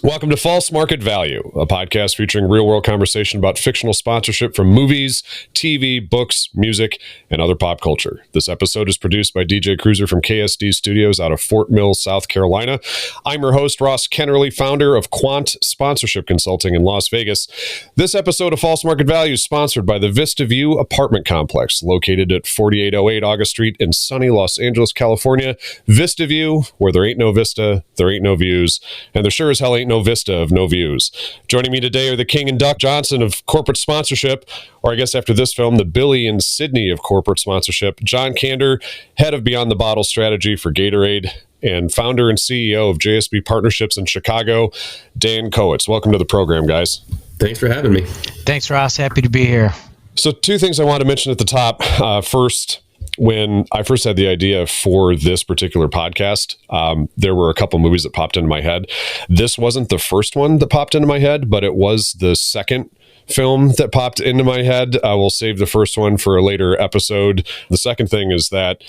Welcome to False Market Value, a podcast featuring real-world conversation about fictional sponsorship from movies, TV, books, music, and other pop culture. This episode is produced by DJ Cruiser from KSD Studios out of Fort Mill, South Carolina. I'm your host, Ross Kennerly, founder of Quant Sponsorship Consulting in Las Vegas. This episode of False Market Value is sponsored by the Vista View apartment complex, located at 4808 August Street in sunny Los Angeles, California. Vista View, where there ain't no vista, there ain't no views, and there sure as hell ain't no vista of no views. Joining me today are the King and Duck Johnson of corporate sponsorship, or I guess after this film, the Billy and Sydney of corporate sponsorship, John Kander, head of Beyond the Bottle strategy for Gatorade, and founder and CEO of JSB Partnerships in Chicago, Dan Kowitz. Welcome to the program, guys. Thanks for having me. Thanks, Ross. Happy to be here. So two things I want to mention at the top. First, when I first had the idea for this particular podcast, there were a couple movies that popped into my head. This wasn't the first one that popped into my head, but it was the second film that popped into my head. I will save the first one for a later episode. The second thing is that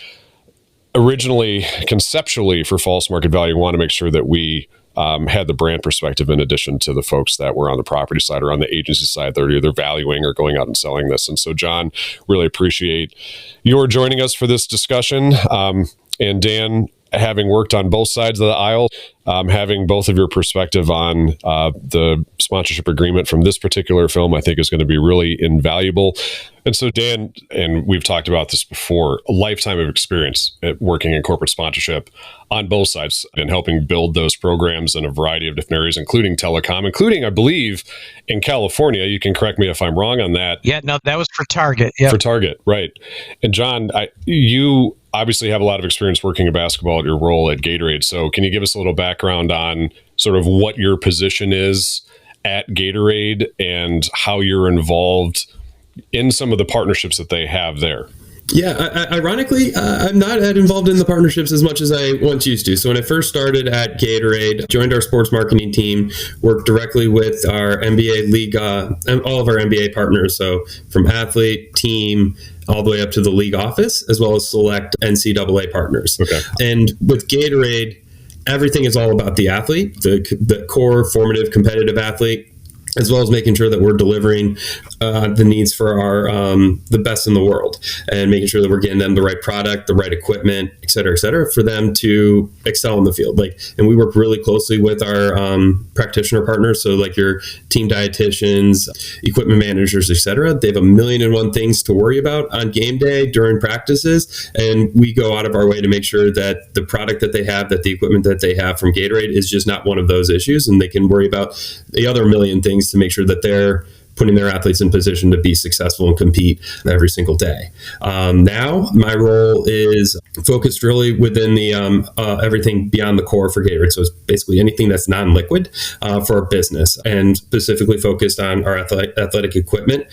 originally, conceptually, for False Market Value, we want to make sure that we had the brand perspective in addition to the folks that were on the property side or on the agency side that are either valuing or going out and selling this. And so, John, really appreciate your joining us for this discussion. And Dan, having worked on both sides of the aisle, having both of your perspective on the sponsorship agreement from this particular film, I think is going to be really invaluable. And so, Dan, and we've talked about this before, a lifetime of experience at working in corporate sponsorship on both sides and helping build those programs in a variety of different areas, including telecom, including, I believe, in California. You can correct me if I'm wrong on that. Yeah, no, that was for Target. Yeah, for Target, right. And John, you obviously have a lot of experience working in basketball at your role at Gatorade. So can you give us a little background on sort of what your position is at Gatorade and how you're involved in some of the partnerships that they have there? Yeah, ironically, I'm not involved in the partnerships as much as I once used to. So when I first started at Gatorade, joined our sports marketing team, worked directly with our NBA league, all of our NBA partners. So from athlete, team, all the way up to the league office, as well as select NCAA partners. Okay. And with Gatorade, everything is all about the athlete, the core formative competitive athlete, as well as making sure that we're delivering the needs for our the best in the world and making sure that we're getting them the right product, the right equipment, et cetera, for them to excel in the field. And we work really closely with our practitioner partners. So like your team dietitians, equipment managers, et cetera. They have 1,000,001 things to worry about on game day during practices. And we go out of our way to make sure that the product that they have, that the equipment that they have from Gatorade is just not one of those issues. And they can worry about the other 1,000,000 things to make sure that they're putting their athletes in position to be successful and compete every single day. Now, my role is focused really within the everything beyond the core for Gatorade. So it's basically anything that's non-liquid for our business, and specifically focused on our athletic equipment.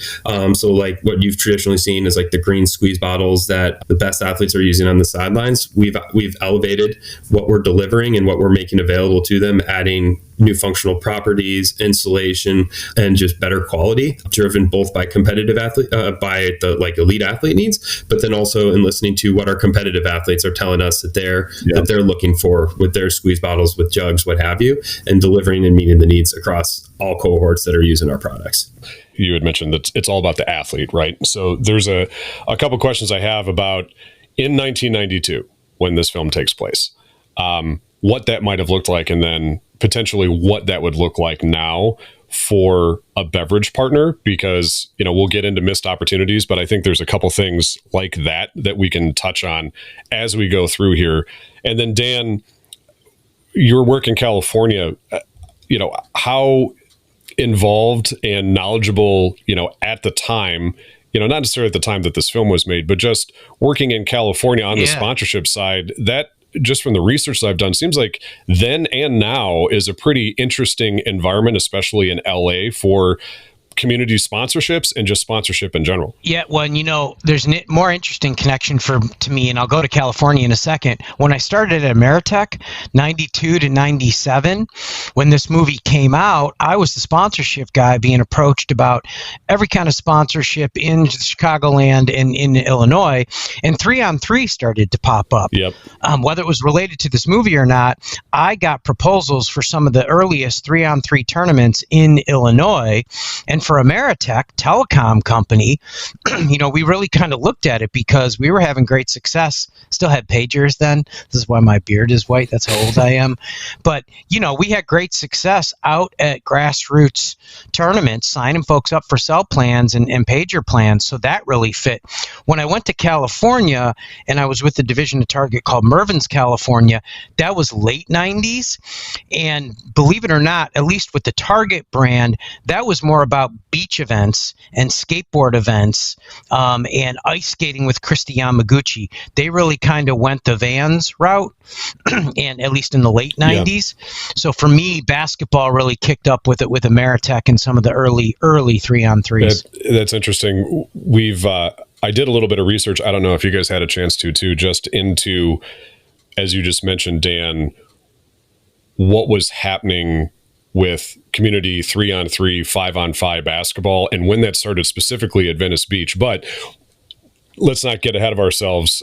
So like what you've traditionally seen is like the green squeeze bottles that the best athletes are using on the sidelines. We've elevated what we're delivering and what we're making available to them, adding new functional properties, insulation, and just better quality, driven both by competitive athlete, by the like elite athlete needs, but then also in listening to what our competitive athletes are telling us that they're looking for with their squeeze bottles, with jugs, what have you, and delivering and meeting the needs across all cohorts that are using our products. You had mentioned that it's all about the athlete, right? So there's a couple questions I have about in 1992 when this film takes place, what that might have looked like, and then potentially what that would look like now for a beverage partner, because, we'll get into missed opportunities, but I think there's a couple things like that we can touch on as we go through here. And then Dan, your work in California, how involved and knowledgeable, at the time, not necessarily at the time that this film was made, but just working in California on the sponsorship side, that just from the research that I've done, seems like then and now is a pretty interesting environment, especially in LA, for community sponsorships and just sponsorship in general? Yeah, well, there's a more interesting connection to me, and I'll go to California in a second. When I started at Ameritech, 92 to 97, when this movie came out, I was the sponsorship guy being approached about every kind of sponsorship in Chicagoland and in Illinois, and 3-on-3 started to pop up. Yep. Whether it was related to this movie or not, I got proposals for some of the earliest 3-on-3 tournaments in Illinois, and for Ameritech, telecom company, we really kind of looked at it because we were having great success. Still had pagers then. This is why my beard is white. That's how old I am. But, we had great success out at grassroots tournaments, signing folks up for cell plans and pager plans. So that really fit. When I went to California and I was with the division of Target called Mervyn's California, that was late 90s. And believe it or not, at least with the Target brand, that was more about beach events and skateboard events and ice skating with Christy Yamaguchi. They really kind of went the Vans route, and at least in the late 90s. Yeah. So for me, basketball really kicked up with it with Ameritech and some of the early 3-on-3s. That's interesting. I did a little bit of research. I don't know if you guys had a chance to just into, as you just mentioned, Dan, what was happening with community 3-on-3, 5-on-5 basketball, and when that started specifically at Venice Beach. But let's not get ahead of ourselves.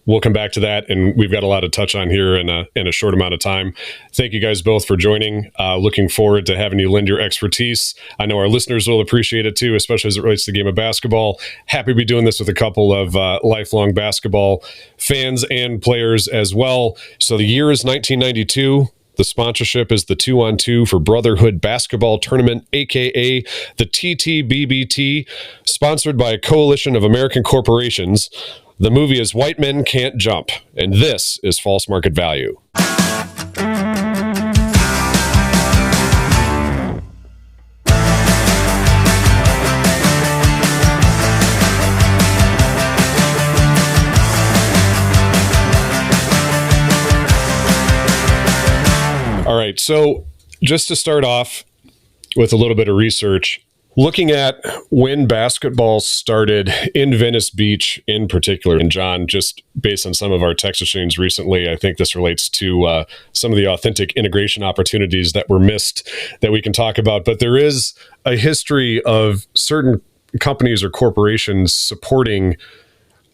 We'll come back to that, and we've got a lot to touch on here in a short amount of time. Thank you guys both for joining. Looking forward to having you lend your expertise. I know our listeners will appreciate it too, especially as it relates to the game of basketball. Happy to be doing this with a couple of lifelong basketball fans and players as well. So the year is 1992. The sponsorship is the 2-on-2 for Brotherhood Basketball Tournament, a.k.a. the T.T.B.B.T, sponsored by a coalition of American corporations. The movie is White Men Can't Jump, and this is False Market Value. All right, so just to start off with a little bit of research, looking at when basketball started in Venice Beach in particular, and John, just based on some of our text exchanges recently, I think this relates to some of the authentic integration opportunities that were missed that we can talk about. But there is a history of certain companies or corporations supporting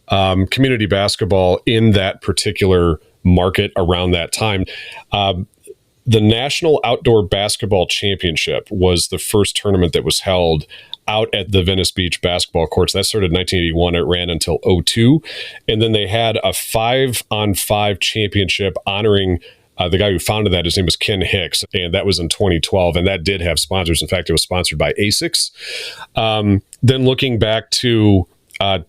community basketball in that particular market around that time. The National Outdoor Basketball Championship was the first tournament that was held out at the Venice Beach basketball courts. That started in 1981. It ran until 2002. And then they had a 5-on-5 championship honoring the guy who founded that. His name was Ken Hicks, and that was in 2012. And that did have sponsors. In fact, it was sponsored by ASICS. Then looking back to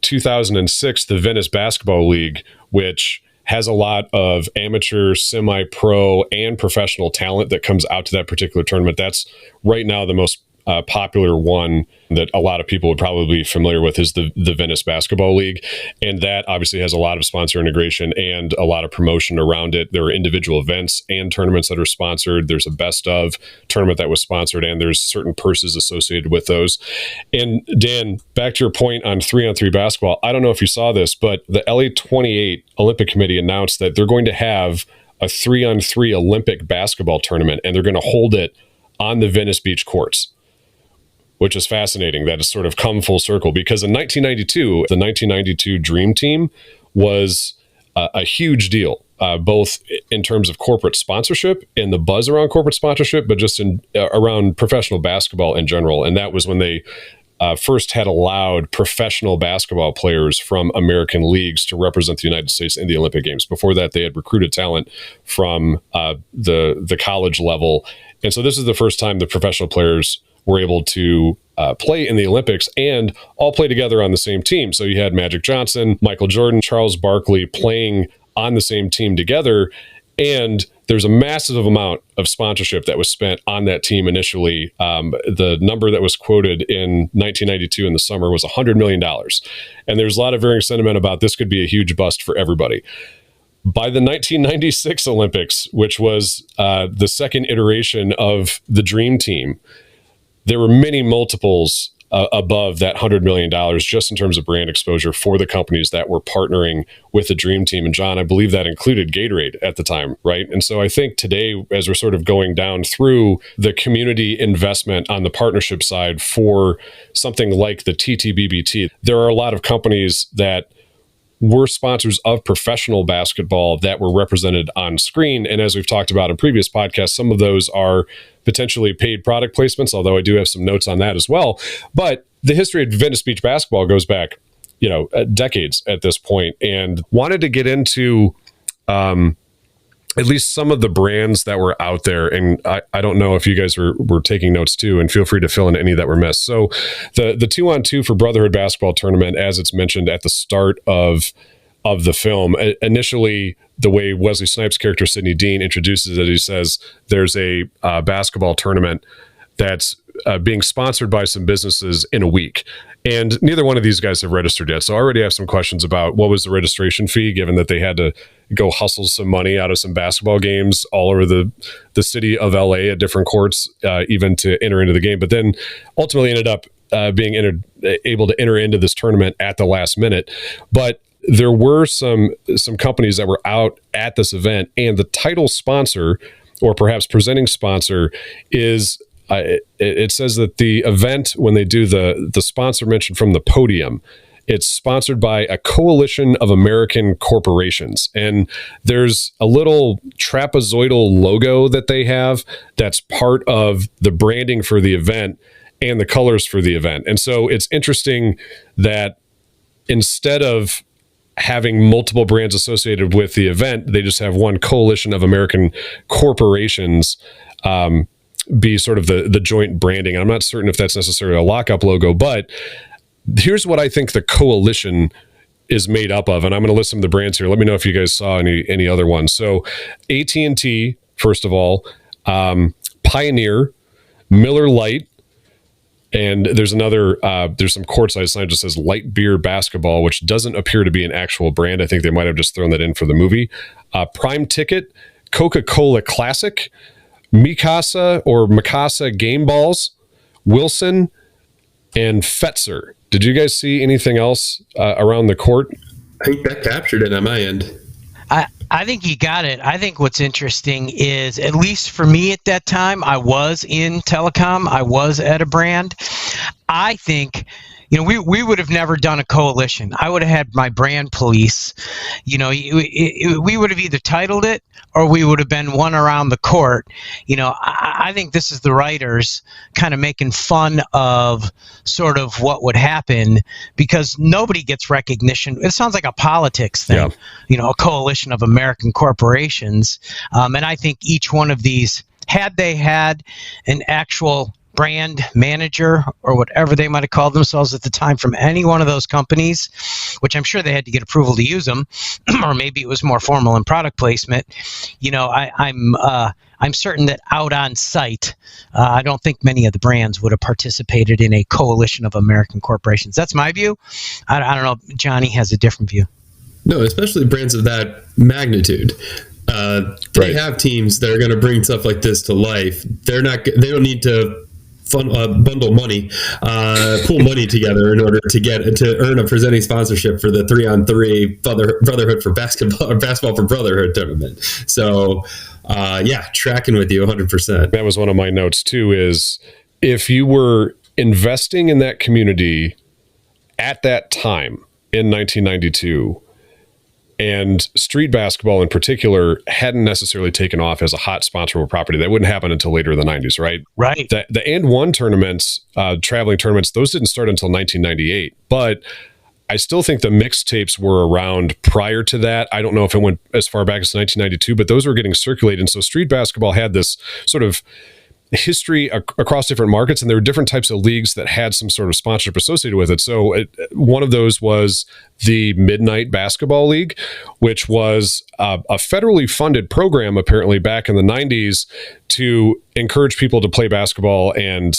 2006, the Venice Basketball League, which has a lot of amateur, semi-pro, and professional talent that comes out to that particular tournament. That's right now the most popular one that a lot of people would probably be familiar with is the Venice Basketball League. And that obviously has a lot of sponsor integration and a lot of promotion around it. There are individual events and tournaments that are sponsored. There's a best of tournament that was sponsored, and there's certain purses associated with those. And Dan, back to your point on 3-on-3 basketball, I don't know if you saw this, but the LA28 Olympic Committee announced that they're going to have a 3-on-3 Olympic basketball tournament, and they're going to hold it on the Venice Beach courts, which is fascinating. That has sort of come full circle, because in 1992, the 1992 Dream Team was a huge deal, both in terms of corporate sponsorship and the buzz around corporate sponsorship, but just around professional basketball in general. And that was when they first had allowed professional basketball players from American leagues to represent the United States in the Olympic Games. Before that, they had recruited talent from the college level. And so this is the first time the professional players were able to play in the Olympics and all play together on the same team. So you had Magic Johnson, Michael Jordan, Charles Barkley playing on the same team together. And there's a massive amount of sponsorship that was spent on that team initially. The number that was quoted in 1992 in the summer was $100 million. And there's a lot of varying sentiment about this could be a huge bust for everybody. By the 1996 Olympics, which was the second iteration of the Dream Team, there were many multiples above that $100 million just in terms of brand exposure for the companies that were partnering with the Dream Team. And John, I believe that included Gatorade at the time, right? And so I think today, as we're sort of going down through the community investment on the partnership side for something like the T.T.B.B.T, there are a lot of companies that were sponsors of professional basketball that were represented on screen. And as we've talked about in previous podcasts, some of those are potentially paid product placements, although I do have some notes on that as well. But the history of Venice Beach basketball goes back, decades at this point, and wanted to get into at least some of the brands that were out there. And I don't know if you guys were taking notes too, and feel free to fill in any that were missed. So the 2-on-2 for Brotherhood basketball tournament, as it's mentioned at the start of the film, initially the way Wesley Snipes' character Sidney Dean introduces it, he says there's a basketball tournament that's being sponsored by some businesses in a week. And neither one of these guys have registered yet. So I already have some questions about what was the registration fee, given that they had to go hustle some money out of some basketball games all over the city of LA at different courts, even to enter into the game. But then ultimately ended up being able to enter into this tournament at the last minute. But there were some companies that were out at this event, and the title sponsor, or perhaps presenting sponsor, is it says that the event, when they do the sponsor mention from the podium, it's sponsored by a coalition of American corporations. And there's a little trapezoidal logo that they have that's part of the branding for the event and the colors for the event. And so it's interesting that instead of having multiple brands associated with the event, they just have one coalition of American corporations be sort of the joint branding. And I'm not certain if that's necessarily a lockup logo, but here's what I think the coalition is made up of. And I'm going to list some of the brands here. Let me know if you guys saw any other ones. So AT&T, first of all, Pioneer, Miller Lite, and there's another, there's some courtside sign that just says Light Beer Basketball, which doesn't appear to be an actual brand. I think they might have just thrown that in for the movie. Prime Ticket, Coca-Cola Classic, Mikasa Game Balls, Wilson, and Fetzer. Did you guys see anything else around the court? I think that captured it on my end. I think you got it. I think what's interesting is, at least for me at that time, I was in telecom. I was at a brand. I think, we would have never done a coalition. I would have had my brand police. We would have either titled it or we would have been one around the court. I think this is the writers kind of making fun of sort of what would happen, because nobody gets recognition. It sounds like a politics thing, a coalition of American corporations. And I think each one of these, had they had an actual brand manager or whatever they might have called themselves at the time from any one of those companies, which I'm sure they had to get approval to use them, or maybe it was more formal in product placement. I'm certain that out on site, I don't think many of the brands would have participated in a coalition of American corporations. That's my view. I don't know. Johnny has a different view. No, especially brands of that magnitude. They have teams that are going to bring stuff like this to life. They don't need to bundle money, pool money together in order to earn a presenting sponsorship for the 3-on-3 Brotherhood for basketball, or basketball for Brotherhood tournament. So, tracking with you 100%. That was one of my notes too, is if you were investing in that community at that time in 1992, and street basketball in particular hadn't necessarily taken off as a hot sponsorable property. That wouldn't happen until later in the 90s, right? Right. The And One tournaments, traveling tournaments, those didn't start until 1998. But I still think the mixtapes were around prior to that. I don't know if it went as far back as 1992, but those were getting circulated. And so street basketball had this sort of history across different markets, and there were different types of leagues that had some sort of sponsorship associated with it. So one of those was the Midnight Basketball League, which was a federally funded program apparently back in the 90s to encourage people to play basketball and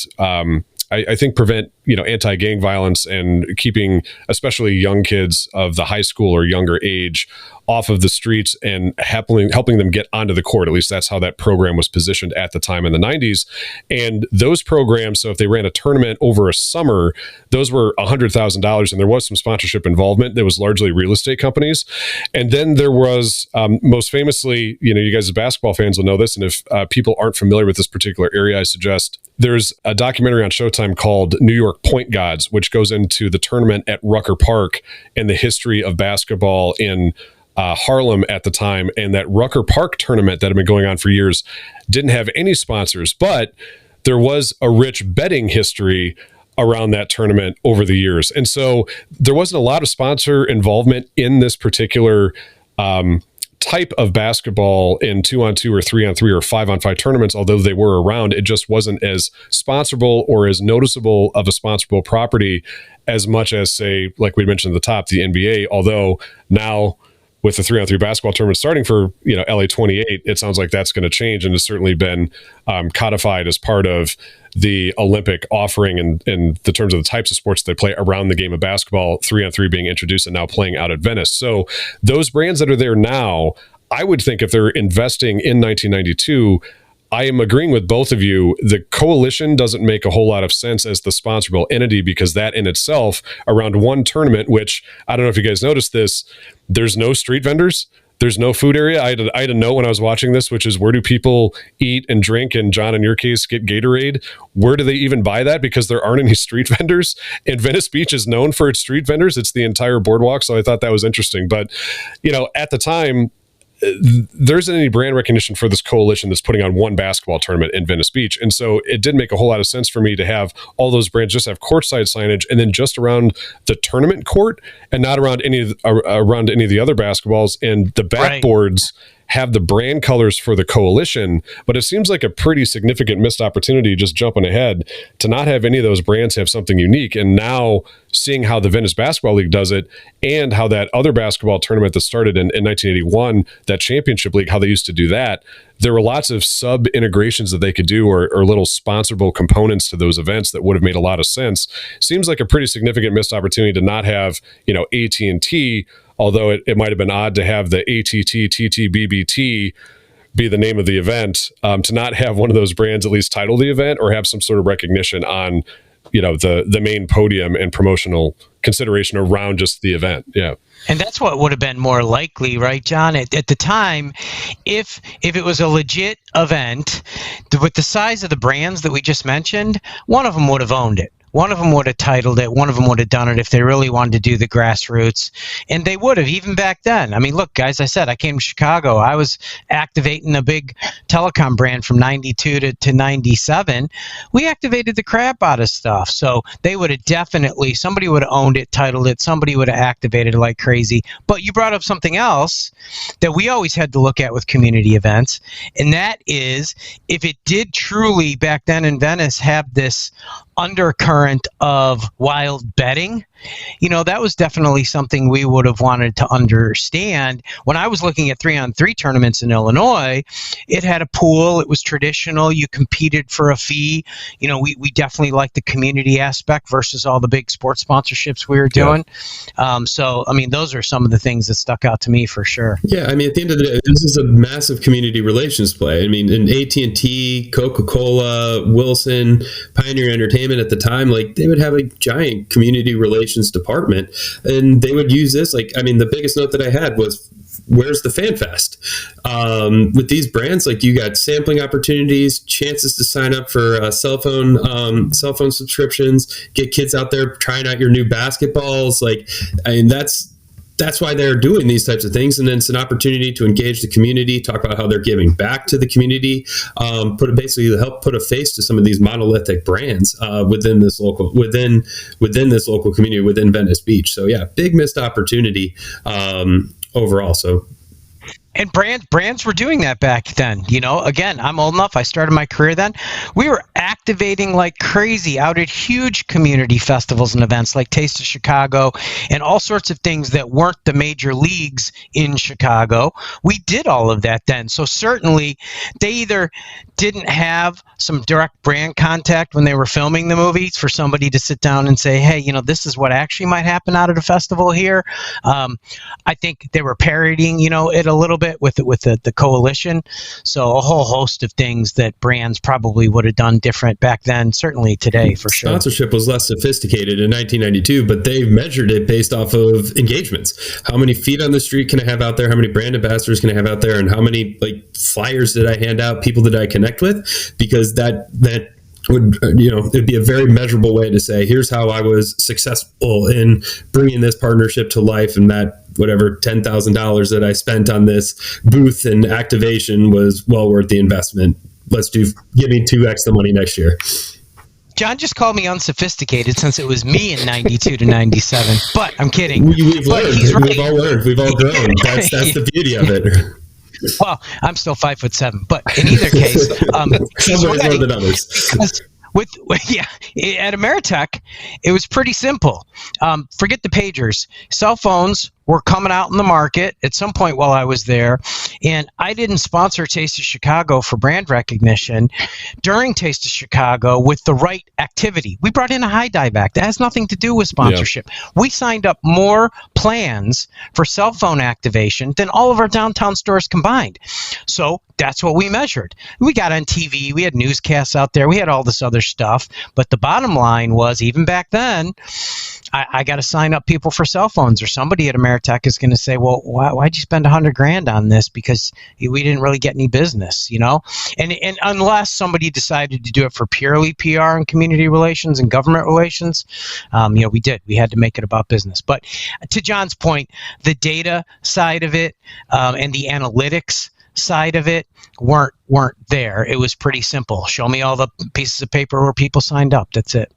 I think prevent anti-gang violence and keeping especially young kids of the high school or younger age off of the streets and helping them get onto the court. At least that's how that program was positioned at the time in the 90s. And those programs, so if they ran a tournament over a summer, those were $100,000, and there was some sponsorship involvement. There was largely real estate companies. And then there was, most famously, you guys as basketball fans will know this, and if people aren't familiar with this particular area, I suggest there's a documentary on Showtime called New York Point Gods, which goes into the tournament at Rucker Park and the history of basketball in Harlem at the time. And that Rucker Park tournament that had been going on for years didn't have any sponsors, but there was a rich betting history around that tournament over the years. And so there wasn't a lot of sponsor involvement in this particular type of basketball in 2-on-2 or 3-on-3 or 5-on-5 tournaments, although they were around. It just wasn't as sponsorable or as noticeable of a sponsorable property as much as, say, like we mentioned at the top, the NBA, although now with the 3-on-3 basketball tournament starting for LA 28, it sounds like that's going to change, and has certainly been codified as part of the Olympic offering and in the terms of the types of sports they play around the game of basketball, 3-on-3 being introduced and now playing out at Venice. So those brands that are there now, I would think if they're investing in 1992, I am agreeing with both of you. The coalition doesn't make a whole lot of sense as the sponsorable entity, because that in itself, around one tournament, which I don't know if you guys noticed this, there's no street vendors. There's no food area. I had a note when I was watching this, which is, where do people eat and drink? And John, in your case, get Gatorade. Where do they even buy that? Because there aren't any street vendors. And Venice Beach is known for its street vendors. It's the entire boardwalk. So I thought that was interesting. But, at the time, there isn't any brand recognition for this coalition that's putting on one basketball tournament in Venice Beach. And so it did make a whole lot of sense for me to have all those brands just have courtside signage and then just around the tournament court and not around any of the other basketballs. And the backboards have the brand colors for the coalition, but it seems like a pretty significant missed opportunity, just jumping ahead, to not have any of those brands have something unique. And now seeing how the Venice Basketball League does it, and how that other basketball tournament that started in 1981, that championship league, how they used to do that, there were lots of sub integrations that they could do, or little sponsorable components to those events that would have made a lot of sense. Seems like a pretty significant missed opportunity to not have, AT&T, although it might have been odd to have the ATT T.T.B.B.T be the name of the event, to not have one of those brands at least title the event or have some sort of recognition on, the main podium and promotional consideration around just the event. Yeah. And that's what would have been more likely, right, John? At the time, if it was a legit event, with the size of the brands that we just mentioned, one of them would have owned it. One of them would have titled it. One of them would have done it if they really wanted to do the grassroots. And they would have, even back then. I mean, look, guys, I said I came to Chicago. I was activating a big telecom brand from 92 to 97. We activated the crap out of stuff. So they would have definitely, somebody would have owned it, titled it. Somebody would have activated it like crazy. But you brought up something else that we always had to look at with community events. And that is, if it did truly back then in Venice have this undercurrent of wild betting, that was definitely something we would have wanted to understand. When I was looking at 3-on-3 tournaments in Illinois, it had a pool. It was traditional. You competed for a fee. We definitely liked the community aspect versus all the big sports sponsorships we were doing. Yeah. So, those are some of the things that stuck out to me for sure. Yeah, at the end of the day, this is a massive community relations play. In AT&T, Coca-Cola, Wilson, Pioneer Entertainment at the time, they would have a giant community relations department, and they would use this. The biggest note that I had was, where's the Fan Fest? With these brands, you got sampling opportunities, chances to sign up for cell phone subscriptions, get kids out there trying out your new basketballs. That's why they're doing these types of things. And then it's an opportunity to engage the community, talk about how they're giving back to the community, basically help put a face to some of these monolithic brands within this local community, within Venice Beach. So yeah, big missed opportunity overall. So. And brands were doing that back then. Again, I'm old enough. I started my career then. We were active activating like crazy out at huge community festivals and events like Taste of Chicago and all sorts of things that weren't the major leagues in Chicago. We did all of that then. So certainly they either didn't have some direct brand contact when they were filming the movies for somebody to sit down and say, hey, this is what actually might happen out at a festival here. I think they were parodying, it a little bit with the coalition. So a whole host of things that brands probably would have done different back then, certainly today for sure. Sponsorship was less sophisticated in 1992, but they measured it based off of engagements. How many feet on the street can I have out there? How many brand ambassadors can I have out there? And how many flyers did I hand out? People did I connect with? Because that would, it'd be a very measurable way to say, here's how I was successful in bringing this partnership to life, and that whatever $10,000 that I spent on this booth and activation was well worth the investment. Give me 2x the money next year. John just called me unsophisticated since it was me in 92 to 97, but I'm kidding. We've learned. Right. We've all learned. We've all grown. That's the beauty of it. Well, I'm still 5'7", but in either case, some ways more than others. At Ameritech, it was pretty simple. Forget the pagers. Cell phones were coming out in the market at some point while I was there, and I didn't sponsor Taste of Chicago for brand recognition. During Taste of Chicago, with the right activity, we brought in a high dive act. That has nothing to do with sponsorship. Yeah. We signed up more plans for cell phone activation than all of our downtown stores combined. So that's what we measured. We got on TV, we had newscasts out there, we had all this other stuff, but the bottom line was, even back then, I got to sign up people for cell phones, or somebody at Ameritech is going to say, well, why'd you spend $100,000 on this? Because we didn't really get any business, and unless somebody decided to do it for purely PR and community relations and government relations, we had to make it about business. But to John's point, the data side of it and the analytics side of it weren't there. It was pretty simple. Show me all the pieces of paper where people signed up. That's it.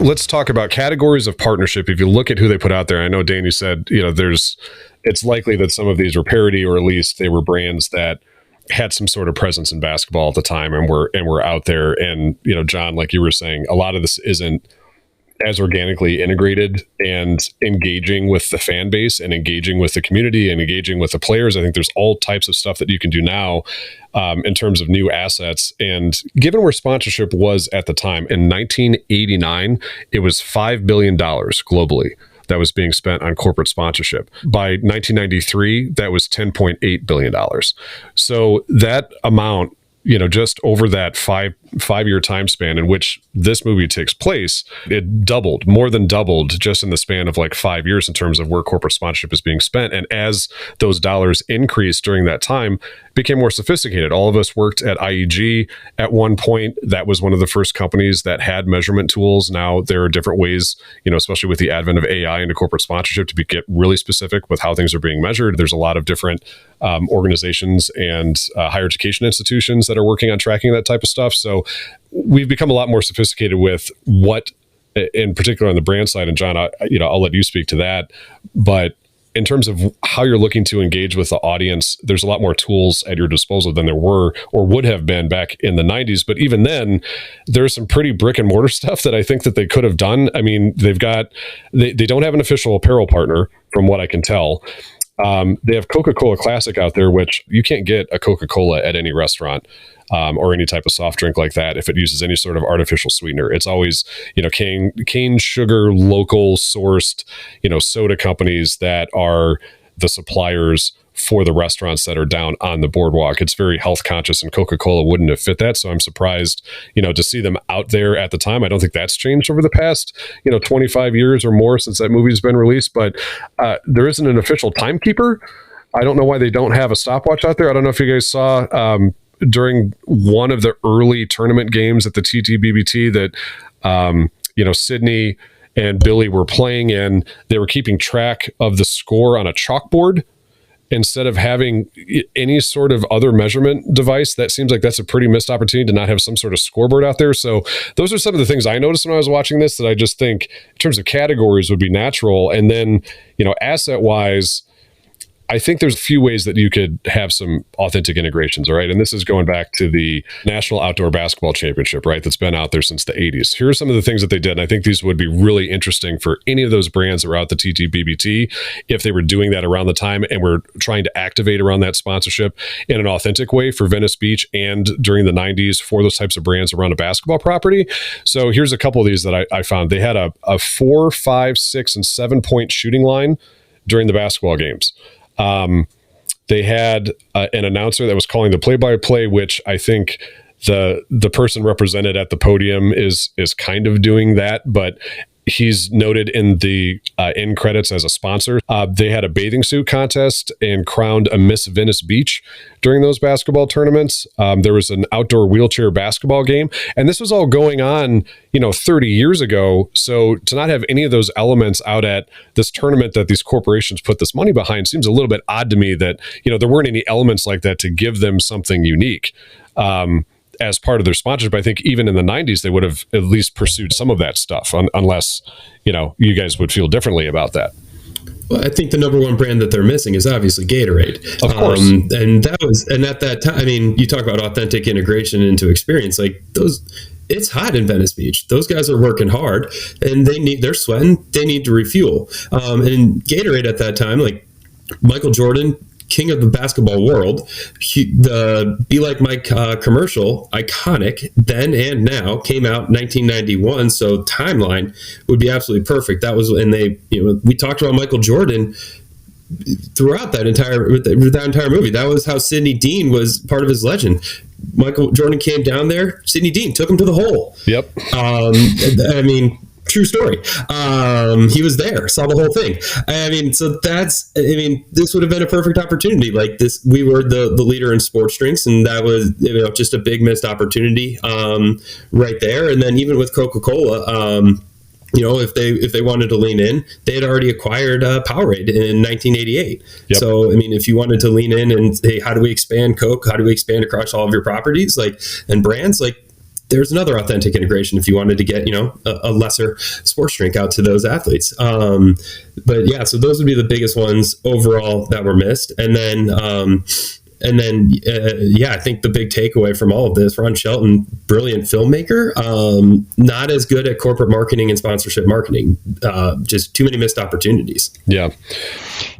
Let's talk about categories of partnership. If you look at who they put out there, I know, Dan, you said, it's likely that some of these were parody, or at least they were brands that had some sort of presence in basketball at the time and were out there. And, John, like you were saying, a lot of this isn't as organically integrated and engaging with the fan base and engaging with the community and engaging with the players. I think there's all types of stuff that you can do now in terms of new assets. And given where sponsorship was at the time, in 1989, it was $5 billion globally that was being spent on corporate sponsorship. By 1993, that was $10.8 billion. So that amount, just over that five-year time span in which this movie takes place, it more than doubled just in the span of 5 years in terms of where corporate sponsorship is being spent. And as those dollars increased during that time, it became more sophisticated. All of us worked at IEG at one point. That was one of the first companies that had measurement tools. Now there are different ways, especially with the advent of AI into corporate sponsorship, to get really specific with how things are being measured. There's a lot of different organizations and higher education institutions that are working on tracking that type of stuff. So we've become a lot more sophisticated with what, in particular on the brand side, and John, I'll let you speak to that, but in terms of how you're looking to engage with the audience, there's a lot more tools at your disposal than there were or would have been back in the 90s. But even then, there's some pretty brick and mortar stuff that I think that they could have done. I mean, they don't have an official apparel partner from what I can tell. They have Coca-Cola Classic out there, which you can't get a Coca-Cola at any restaurant or any type of soft drink like that if it uses any sort of artificial sweetener. It's always, cane sugar, local sourced, soda companies that are the suppliers for the restaurants that are down on the boardwalk. It's very health conscious, and Coca-Cola wouldn't have fit that. So I'm surprised, to see them out there at the time. I don't think that's changed over the past, 25 years or more since that movie's been released, but there isn't an official timekeeper. I don't know why they don't have a stopwatch out there. I don't know if you guys saw during one of the early tournament games at the T.T.B.B.T. that, Sydney and Billy were playing in, they were keeping track of the score on a chalkboard instead of having any sort of other measurement device. That seems like that's a pretty missed opportunity to not have some sort of scoreboard out there. So those are some of the things I noticed when I was watching this that I just think in terms of categories would be natural. And then, asset wise, I think there's a few ways that you could have some authentic integrations, all right? And this is going back to the National Outdoor Basketball Championship, right? That's been out there since the 80s. Here are some of the things that they did, and I think these would be really interesting for any of those brands that were out the T.T.B.B.T. if they were doing that around the time and were trying to activate around that sponsorship in an authentic way for Venice Beach and during the 90s for those types of brands around a basketball property. So here's a couple of these that I found. They had a 4, 5, 6, and 7-point shooting line during the basketball games. They had an announcer that was calling the play-by-play, which I think the person represented at the podium is kind of doing that, but he's noted in the end credits as a sponsor. They had a bathing suit contest and crowned a Miss Venice Beach during those basketball tournaments. There was an outdoor wheelchair basketball game, and this was all going on, 30 years ago. So to not have any of those elements out at this tournament that these corporations put this money behind seems a little bit odd to me that, there weren't any elements like that to give them something unique. As part of their sponsorship. I think even in the 90s, they would have at least pursued some of that stuff, unless, you guys would feel differently about that. Well, I think the number one brand that they're missing is obviously Gatorade. Of course. And at that time, you talk about authentic integration into experience, it's hot in Venice Beach. Those guys are working hard and they're sweating. They need to refuel. And Gatorade at that time, like Michael Jordan, king of the basketball world, the Be Like Mike commercial, iconic then and now, came out in 1991. So timeline would be absolutely perfect. That was, and we talked about Michael Jordan throughout that entire movie. That was how Sidney Dean was part of his legend. Michael Jordan came down there. Sidney Dean took him to the hole. Yep. True story. He was there, saw the whole thing. This would have been a perfect opportunity. Like this, we were the leader in sports drinks, and that was just a big missed opportunity right there. And then even with Coca-Cola, if they wanted to lean in, they had already acquired Powerade in 1988. Yep. So, if you wanted to lean in and say, how do we expand Coke? How do we expand across all of your properties, and brands? There's another authentic integration if you wanted to get, a lesser sports drink out to those athletes. So those would be the biggest ones overall that were missed. And then, I think the big takeaway from all of this, Ron Shelton, brilliant filmmaker, not as good at corporate marketing and sponsorship marketing, just too many missed opportunities. Yeah.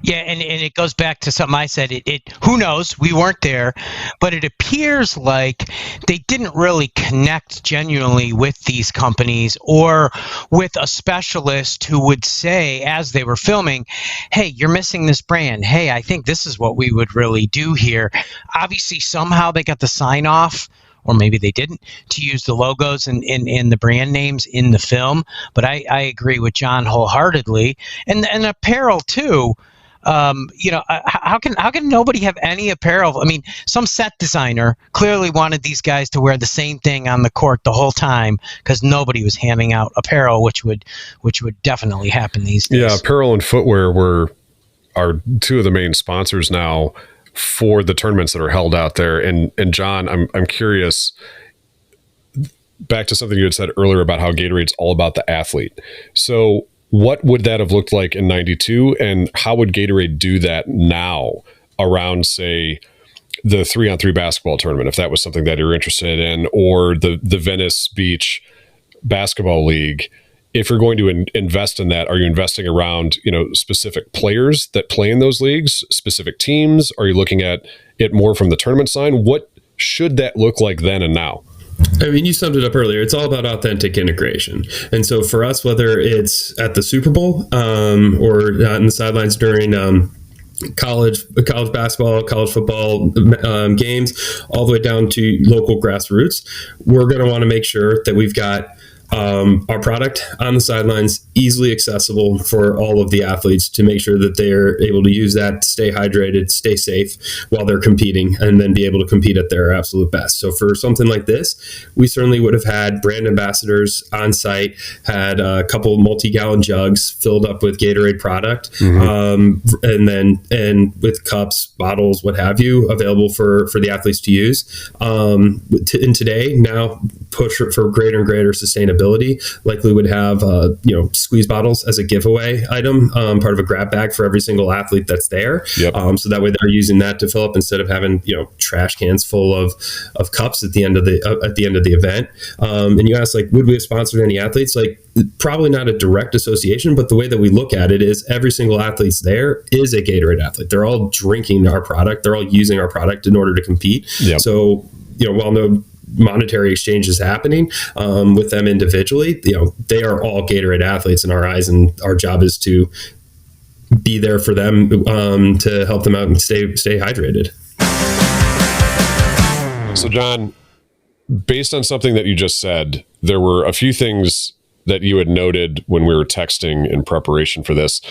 Yeah, and it goes back to something I said. It who knows? We weren't there, but it appears like they didn't really connect genuinely with these companies or with a specialist who would say, as they were filming, hey, you're missing this brand. Hey, I think this is what we would really do here. Obviously, somehow they got the sign off, or maybe they didn't, to use the logos and the brand names in the film. But I agree with John wholeheartedly. And apparel, too. How can nobody have any apparel? Some set designer clearly wanted these guys to wear the same thing on the court the whole time because nobody was handing out apparel, which would definitely happen these days. Yeah, apparel and footwear are two of the main sponsors now for the tournaments that are held out there. And John, I'm curious, back to something you had said earlier about how Gatorade's all about the athlete. So what would that have looked like in 92, and how would Gatorade do that now around, say, the 3-on-3 basketball tournament, if that was something that you're interested in, or the Venice Beach Basketball League? If you're going to invest in that, are you investing around, specific players that play in those leagues, specific teams? Are you looking at it more from the tournament side? What should that look like then and now? You summed it up earlier. It's all about authentic integration. And so for us, whether it's at the Super Bowl or in the sidelines during college basketball, college football games, all the way down to local grassroots, we're going to want to make sure that we've got our product on the sidelines easily accessible for all of the athletes to make sure that they're able to use that to stay hydrated, stay safe while they're competing, and then be able to compete at their absolute best. So for something like this, we certainly would have had brand ambassadors on site, had a couple multi-gallon jugs filled up with Gatorade product, and with cups, bottles, what have you, available for the athletes to use. And today, now push for greater and greater sustainability, likely would have squeeze bottles as a giveaway item, part of a grab bag for every single athlete that's there. Yep. So that way they're using that to fill up instead of having trash cans full of cups at the end of the event. And you asked, like, would we have sponsored any athletes? Like, probably not a direct association, but the way that we look at it is every single athlete's there is a Gatorade athlete. They're all drinking our product. They're all using our product in order to compete. Yep. So, while no monetary exchange is happening with them individually, they are all Gatorade athletes in our eyes, and our job is to be there for them to help them out and stay hydrated. So, John, based on something that you just said, there were a few things that you had noted when we were texting in preparation for this.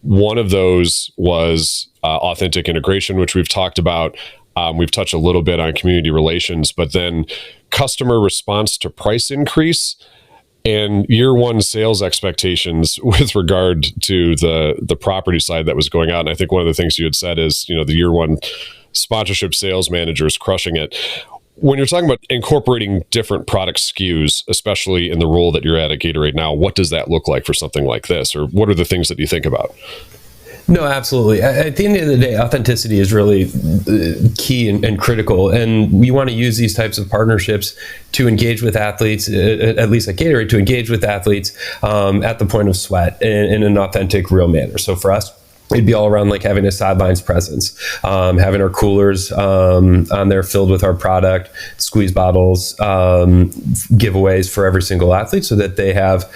One of those was authentic integration, which we've talked about. We've touched a little bit on community relations, but then customer response to price increase and year one sales expectations with regard to the property side that was going out. And I think one of the things you had said is, the year one sponsorship sales managers crushing it. When you're talking about incorporating different product SKUs, especially in the role that you're at Gatorade now, what does that look like for something like this? Or what are the things that you think about? No, absolutely. At the end of the day, authenticity is really key and critical. And we want to use these types of partnerships to engage with athletes, at least at Gatorade, to engage with athletes at the point of sweat in an authentic, real manner. So for us, it'd be all around like having a sidelines presence, having our coolers on there filled with our product, squeeze bottles, giveaways for every single athlete so that they have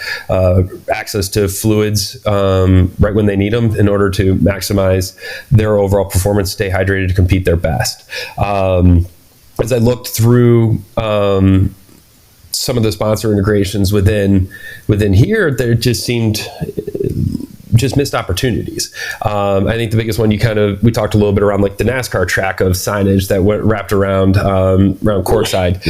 access to fluids right when they need them in order to maximize their overall performance, stay hydrated to compete their best. As I looked through some of the sponsor integrations within here, there just seemed missed opportunities. I think the biggest one we talked a little bit around like the NASCAR track of signage that went wrapped around courtside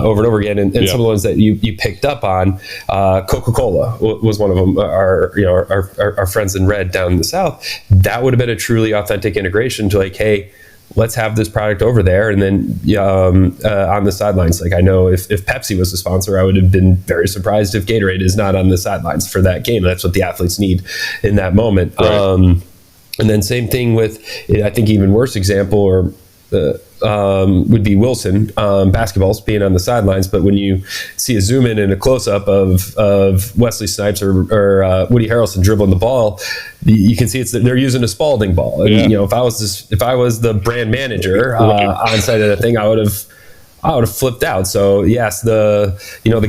over and over again, and some of the ones that you picked up on. Coca-Cola was one of them. Our friends in red down in the South. That would have been a truly authentic integration to like, hey, let's have this product over there. And then on the sidelines, like I know if Pepsi was a sponsor, I would have been very surprised if Gatorade is not on the sidelines for that game. That's what the athletes need in that moment. Right. And then same thing with, I think even worse example or would be Wilson basketballs being on the sidelines. But when you see a zoom in and a close up of Wesley Snipes or Woody Harrelson dribbling the ball, you can see they're using a Spalding ball. And if I was the brand manager on site of the thing, I would have flipped out. So yes, the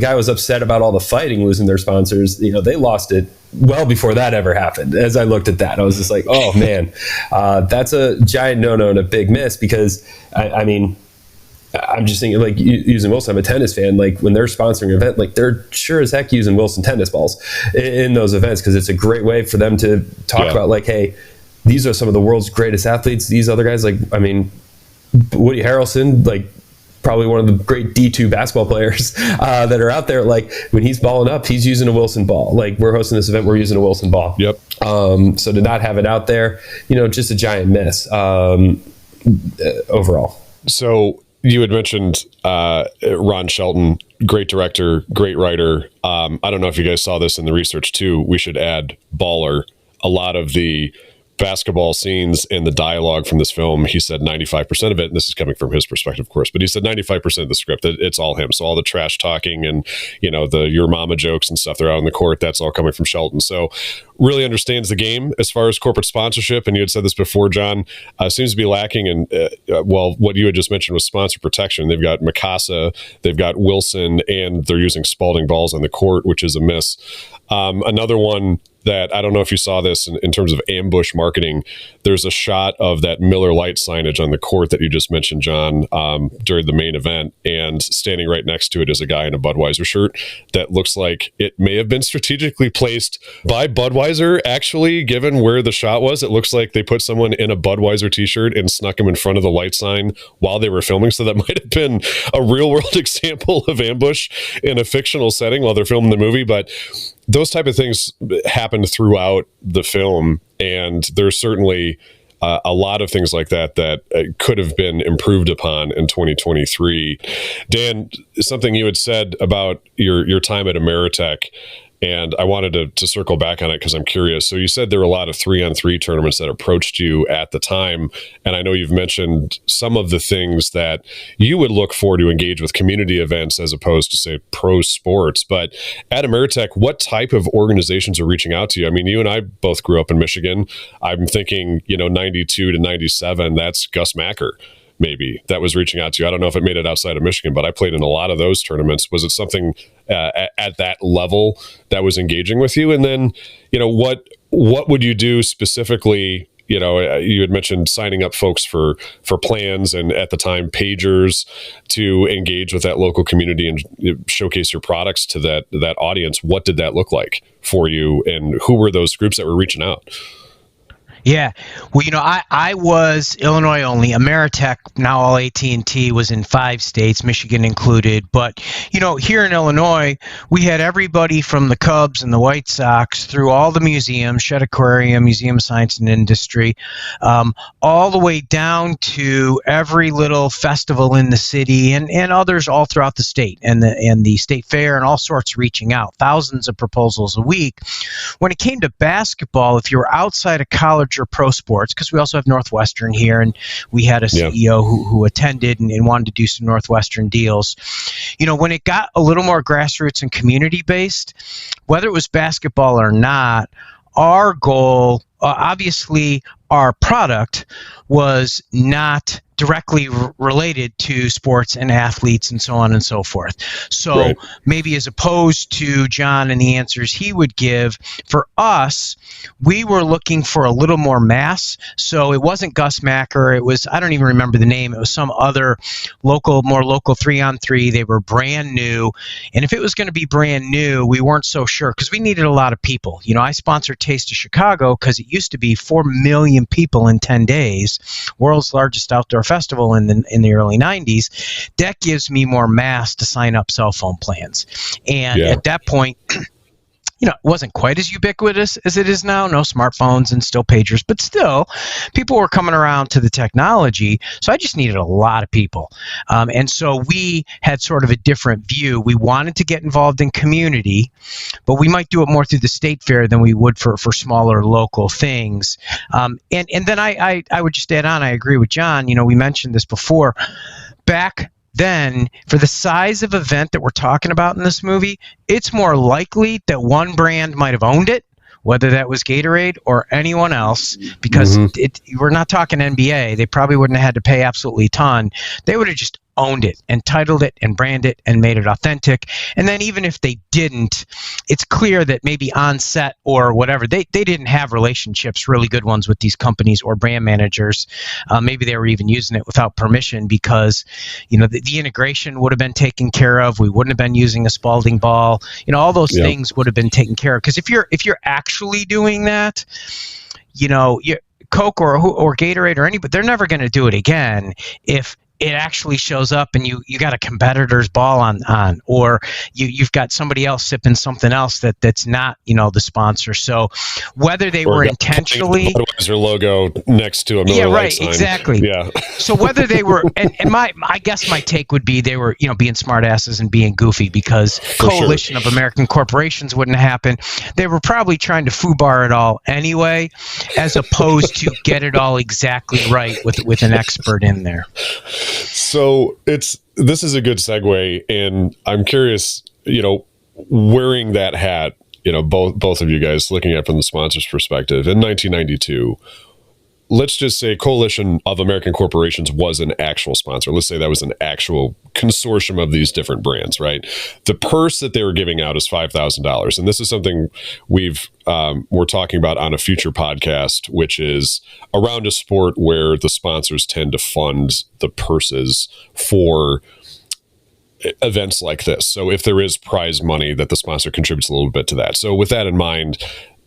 guy was upset about all the fighting losing their sponsors. They lost it well before that ever happened. As I looked at that, I was just like, oh man, that's a giant no-no and a big miss because I mean, I'm just thinking like using Wilson. I'm a tennis fan. Like when they're sponsoring an event, like they're sure as heck using Wilson tennis balls in those events because it's a great way for them to talk about like, hey, these are some of the world's greatest athletes. These other guys, like, I mean, Woody Harrelson, like probably one of the great D2 basketball players that are out there. Like when he's balling up, he's using a Wilson ball. Like we're hosting this event, we're using a Wilson ball. Yep. So to not have it out there, just a giant miss overall. So you had mentioned Ron Shelton, great director, great writer. I don't know if you guys saw this in the research too. We should add baller. A lot of the basketball scenes and the dialogue from this film, he said 95% of it, and this is coming from his perspective, of course, but he said 95% of the script, it's all him. So all the trash talking and, the your mama jokes and stuff, they're out on the court, that's all coming from Shelton. So really understands the game as far as corporate sponsorship. And you had said this before, John, seems to be lacking in, what you had just mentioned was sponsor protection. They've got Mikasa, they've got Wilson, and they're using Spalding balls on the court, which is a miss. Another one that I don't know if you saw this in terms of ambush marketing, there's a shot of that Miller Lite signage on the court that you just mentioned, John, during the main event, and standing right next to it is a guy in a Budweiser shirt that looks like it may have been strategically placed by Budweiser, actually, given where the shot was. It looks like they put someone in a Budweiser t-shirt and snuck him in front of the light sign while they were filming, so that might have been a real-world example of ambush in a fictional setting while they're filming the movie, but those type of things happened throughout the film, and there's certainly a lot of things like that could have been improved upon in 2023. Dan, something you had said about your time at Ameritech, and I wanted to circle back on it because I'm curious. So you said there were a lot of 3-on-3 tournaments that approached you at the time. And I know you've mentioned some of the things that you would look for to engage with community events as opposed to, say, pro sports. But at Ameritech, what type of organizations are reaching out to you? I mean, you and I both grew up in Michigan. I'm thinking, 92 to 97, that's Gus Macker. Maybe that was reaching out to you. I don't know if it made it outside of Michigan, but I played in a lot of those tournaments. Was it something at that level that was engaging with you? And then, what would you do specifically? You had mentioned signing up folks for plans and at the time pagers to engage with that local community and showcase your products to that audience. What did that look like for you, and who were those groups that were reaching out? Yeah. Well, I was Illinois only. Ameritech, now all AT&T, was in 5 states, Michigan included. But, here in Illinois, we had everybody from the Cubs and the White Sox through all the museums, Shedd Aquarium, Museum of Science and Industry, all the way down to every little festival in the city and others all throughout the state and the state fair and all sorts reaching out, thousands of proposals a week. When it came to basketball, if you were outside of college or pro sports, because we also have Northwestern here, and we had a CEO who attended and wanted to do some Northwestern deals. When it got a little more grassroots and community based, whether it was basketball or not, our goal, obviously our product was not directly related to sports and athletes and so on and so forth. So right. Maybe as opposed to John and the answers he would give, for us, we were looking for a little more mass. So it wasn't Gus Macker. It was, I don't even remember the name. It was some other more local 3-on-3. They were brand new. And if it was going to be brand new, we weren't so sure because we needed a lot of people. I sponsored Taste of Chicago because it used to be 4 million people in 10 days, world's largest outdoor festival in the early 90s. That gives me more mass to sign up cell phone plans. And at that point, it wasn't quite as ubiquitous as it is now. No smartphones and still pagers, but still, people were coming around to the technology. So I just needed a lot of people. And so we had sort of a different view. We wanted to get involved in community, but we might do it more through the state fair than we would for smaller local things. And then I would just add on, I agree with John. We mentioned this before. Back then, for the size of event that we're talking about in this movie, it's more likely that one brand might have owned it, whether that was Gatorade or anyone else, because we're not talking NBA. They probably wouldn't have had to pay absolutely a ton. They would have just owned it and titled it and branded it and made it authentic. And then even if they didn't, it's clear that maybe on set or whatever, they didn't have relationships, really good ones, with these companies or brand managers. Maybe they were even using it without permission because, the integration would have been taken care of. We wouldn't have been using a Spalding ball. All those things would have been taken care of. Because if you're actually doing that, Coke or Gatorade or anybody, they're never going to do it again if it actually shows up and you got a competitor's ball on or you've got somebody else sipping something else that's not the sponsor. So whether they were intentionally the Budweiser logo next to a Miller Lite sign. Exactly. Yeah. So whether they were and I guess my take would be they were being smartasses and being goofy because coalition of American corporations wouldn't happen. They were probably trying to foobar it all anyway, as opposed to get it all exactly right with an expert in there. So this is a good segue, and I'm curious, wearing that hat, both of you guys looking at it from the sponsor's perspective in 1992, let's just say Coalition of American Corporations was an actual sponsor. Let's say that was an actual consortium of these different brands, right? The purse that they were giving out is $5,000. And this is something we're talking about on a future podcast, which is around a sport where the sponsors tend to fund the purses for events like this. So if there is prize money, that the sponsor contributes a little bit to that. So with that in mind,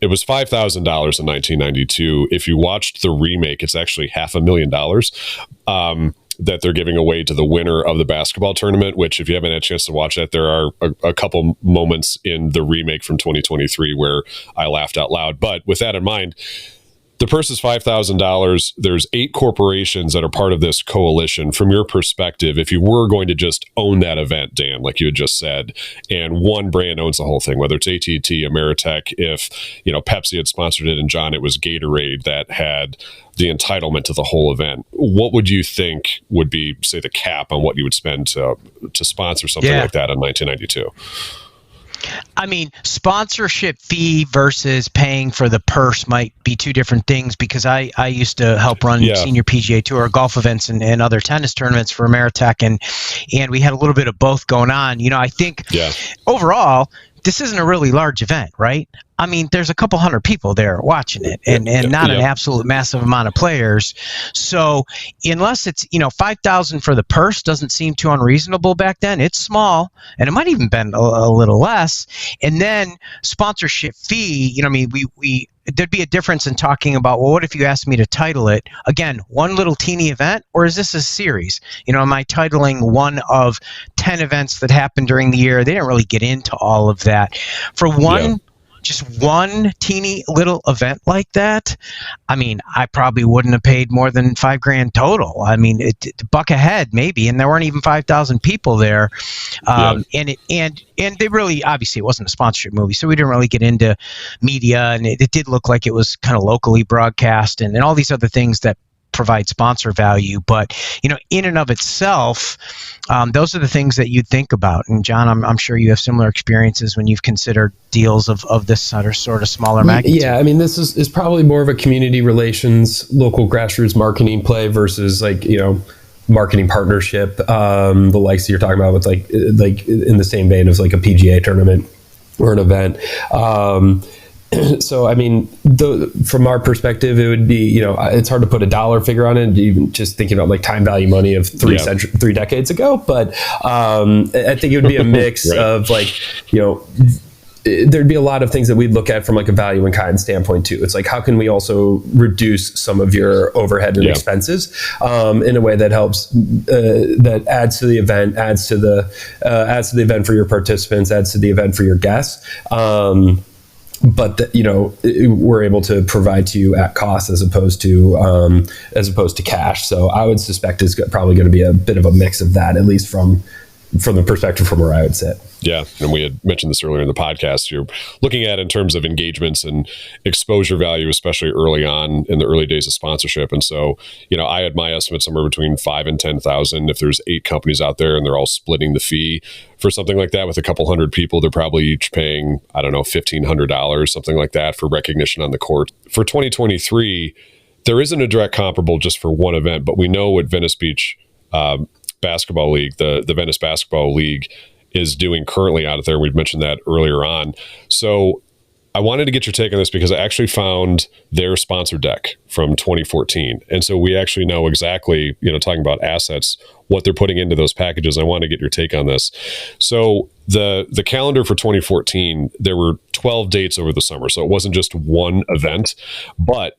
it was $5,000 in 1992. If you watched the remake, it's actually $500,000 that they're giving away to the winner of the basketball tournament, which if you haven't had a chance to watch that, there are a couple moments in the remake from 2023 where I laughed out loud. But with that in mind, the purse is $5,000. There's 8 corporations that are part of this coalition. From your perspective, if you were going to just own that event, Dan, like you had just said, and one brand owns the whole thing, whether it's AT&T, Ameritech, if Pepsi had sponsored it, and John, it was Gatorade that had the entitlement to the whole event, what would you think would be, say, the cap on what you would spend to sponsor something like that in 1992? I mean, sponsorship fee versus paying for the purse might be two different things, because I used to help run senior PGA Tour golf events and other tennis tournaments for Ameritech, and we had a little bit of both going on. I think overall, this isn't a really large event, right? I mean, there's a couple hundred people there watching it, and not an absolute massive amount of players. So unless it's, $5,000 for the purse doesn't seem too unreasonable back then. It's small, and it might even been a little less. And then sponsorship fee, we there'd be a difference in talking about, well, what if you asked me to title it? Again, one little teeny event, or is this a series? Am I titling one of 10 events that happened during the year? They didn't really get into all of that. For just one teeny little event like that, I mean, I probably wouldn't have paid more than $5,000 total. I mean, $1 a head maybe, and there weren't even 5,000 people there. And they really, obviously, it wasn't a sponsorship movie, so we didn't really get into media, and it did look like it was kind of locally broadcast and all these other things that provide sponsor value. But in and of itself, those are the things that you'd think about. And John, I'm sure you have similar experiences when you've considered deals of this sort of smaller magnitude. Yeah, I mean, this is probably more of a community relations, local grassroots marketing play versus marketing partnership, the likes that you're talking about with like in the same vein as like a PGA tournament or an event. So, I mean, from our perspective, it would be, it's hard to put a dollar figure on it, even just thinking about like time value money of 3 decades ago. But I think it would be a mix of there'd be a lot of things that we'd look at from like a value in kind standpoint too. It's like, how can we also reduce some of your overhead and expenses in a way that helps, that adds to the event, adds to the event for your participants, adds to the event for your guests. But we're able to provide to you at cost as opposed to cash. So I would suspect it's probably going to be a bit of a mix of that, at least from the perspective from where I would sit. Yeah, and we had mentioned this earlier in the podcast. You're looking at in terms of engagements and exposure value, especially early on in the early days of sponsorship. And so, I had my estimate somewhere between 5,000 and 10,000. If there's 8 companies out there and they're all splitting the fee for something like that with a couple hundred people, they're probably each paying, I don't know, $1,500, something like that, for recognition on the court. For 2023, there isn't a direct comparable just for one event, but we know what Venice Beach Basketball League, the Venice Basketball League, is doing currently out there. We've mentioned that earlier on. So I wanted to get your take on this because I actually found their sponsor deck from 2014. And so we actually know exactly, talking about assets, what they're putting into those packages. I want to get your take on this. So the calendar for 2014, there were 12 dates over the summer. So it wasn't just one event, but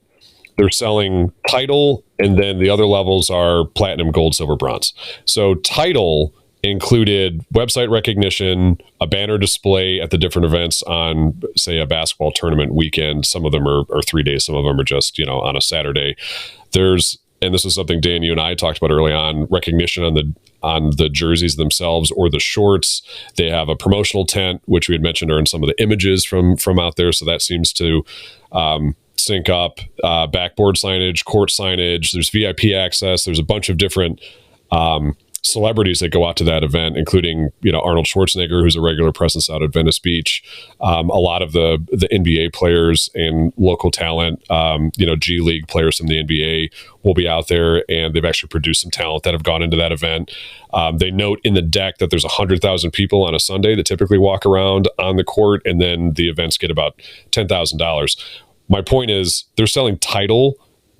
they're selling title, and then the other levels are platinum, gold, silver, bronze. So title included website recognition, a banner display at the different events on, say, a basketball tournament weekend. Some of them are 3 days. Some of them are just, on a Saturday. There's, and this is something Dan, you and I talked about early on, recognition on the jerseys themselves or the shorts. They have a promotional tent, which we had mentioned are in some of the images from out there. So that seems to sync up. Backboard signage, court signage. There's VIP access. There's a bunch of different celebrities that go out to that event, including Arnold Schwarzenegger, who's a regular presence out at Venice Beach. A lot of the NBA players and local talent, G League players from the NBA will be out there, and they've actually produced some talent that have gone into that event. They note in the deck that there's 100,000 people on a Sunday that typically walk around on the court, and then the events get about $10,000. My point is they're selling title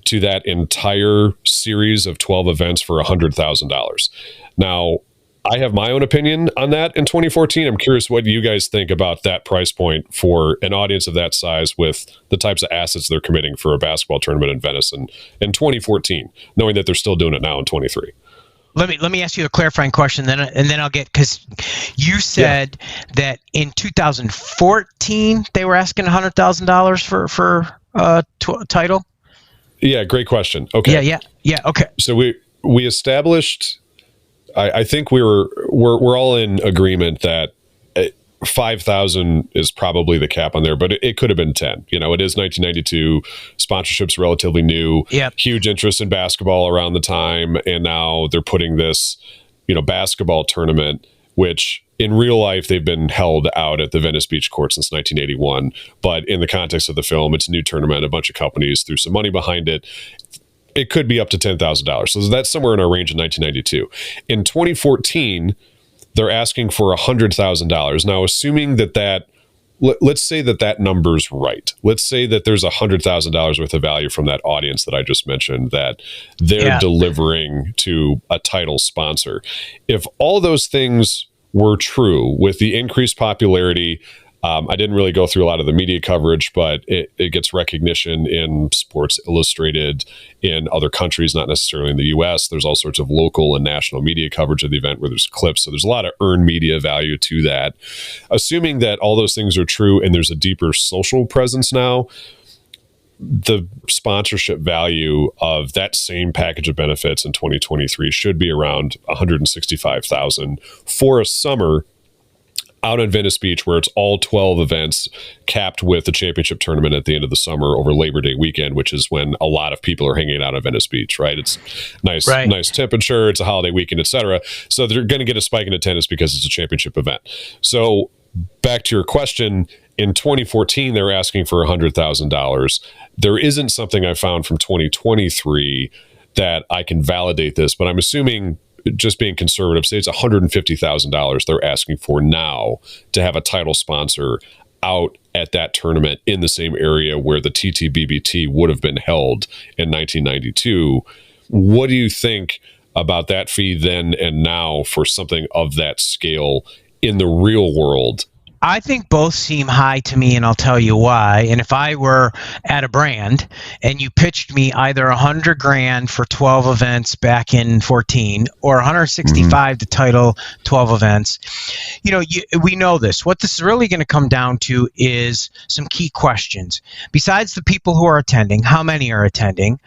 to that entire series of 12 events for $100,000. Now, I have my own opinion on that in 2014. I'm curious what you guys think about that price point for an audience of that size with the types of assets they're committing for a basketball tournament in Venice in 2014, knowing that they're still doing it now in 23. Let me ask you a clarifying question, and then I'll get, because you said that in 2014 they were asking $100,000 for title. Yeah, great question. Okay. Yeah. Okay. So we established. I think we're all in agreement that 5,000 is probably the cap on there, but it could have been 10. You know, it is 1992. Sponsorship's relatively new. Yep. Huge interest in basketball around the time, and now they're putting this, basketball tournament, which in real life they've been held out at the Venice Beach court since 1981. But in the context of the film, it's a new tournament. A bunch of companies threw some money behind it. It could be up to $10,000. So that's somewhere in our range in 1992. In 2014, they're asking for $100,000. Now, assuming that let's say that number's right. Let's say that there's $100,000 worth of value from that audience that I just mentioned that they're delivering to a title sponsor. If all those things were true with the increased popularity, I didn't really go through a lot of the media coverage, but it gets recognition in Sports Illustrated in other countries, not necessarily in the U.S. There's all sorts of local and national media coverage of the event where there's clips. So there's a lot of earned media value to that. Assuming that all those things are true and there's a deeper social presence now, the sponsorship value of that same package of benefits in 2023 should be around $165,000 for a summer out on Venice Beach, where it's all 12 events capped with the championship tournament at the end of the summer over Labor Day weekend, which is when a lot of people are hanging out on Venice Beach, right? It's nice temperature, it's a holiday weekend, etc. So they're going to get a spike in attendance because it's a championship event. So back to your question, in 2014, they're asking for $100,000. There isn't something I found from 2023 that I can validate this, but I'm assuming, just being conservative, say it's $150,000 they're asking for now to have a title sponsor out at that tournament in the same area where the T.T.B.B.T would have been held in 1992. What do you think about that fee then and now for something of that scale in the real world? I think both seem high to me, and I'll tell you why. And if I were at a brand and you pitched me either $100,000 for 12 events back in 14 or $165,000 to title 12 events, we know this. What this is really going to come down to is some key questions. Besides the people who are attending, how many are attending?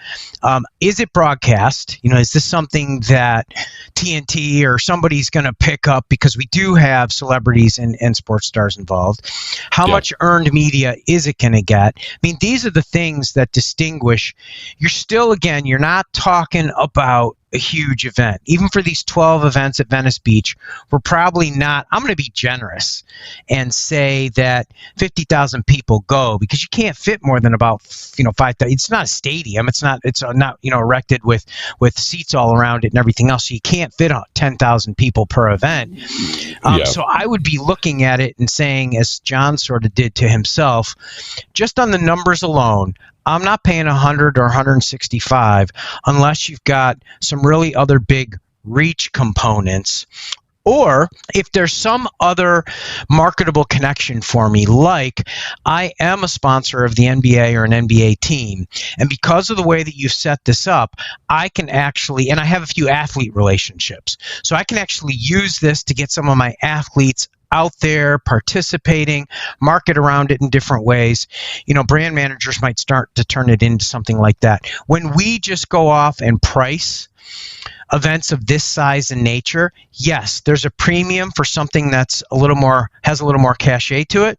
Is it broadcast? Is this something that TNT or somebody's going to pick up, because we do have celebrities and sports stars involved? How much earned media is it going to get? I mean, these are the things that distinguish. You're not talking about a huge event. Even for these 12 events at Venice Beach, we're probably not, I'm going to be generous and say that 50,000 people go, because you can't fit more than about 5,000. It's not a stadium. It's not erected with seats all around it and everything else. So you can't fit 10,000 people per event. So I would be looking at it and saying, as John sort of did to himself, just on the numbers alone, I'm not paying 100 or 165 unless you've got some really other big reach components, or if there's some other marketable connection for me, like I am a sponsor of the NBA or an NBA team, and because of the way that you've set this up, I can actually, and I have a few athlete relationships, so I can actually use this to get some of my athletes out there participating, market around it in different ways. Brand managers might start to turn it into something like that. When we just go off and price events of this size and nature, yes, there's a premium for something that's has a little more cachet to it.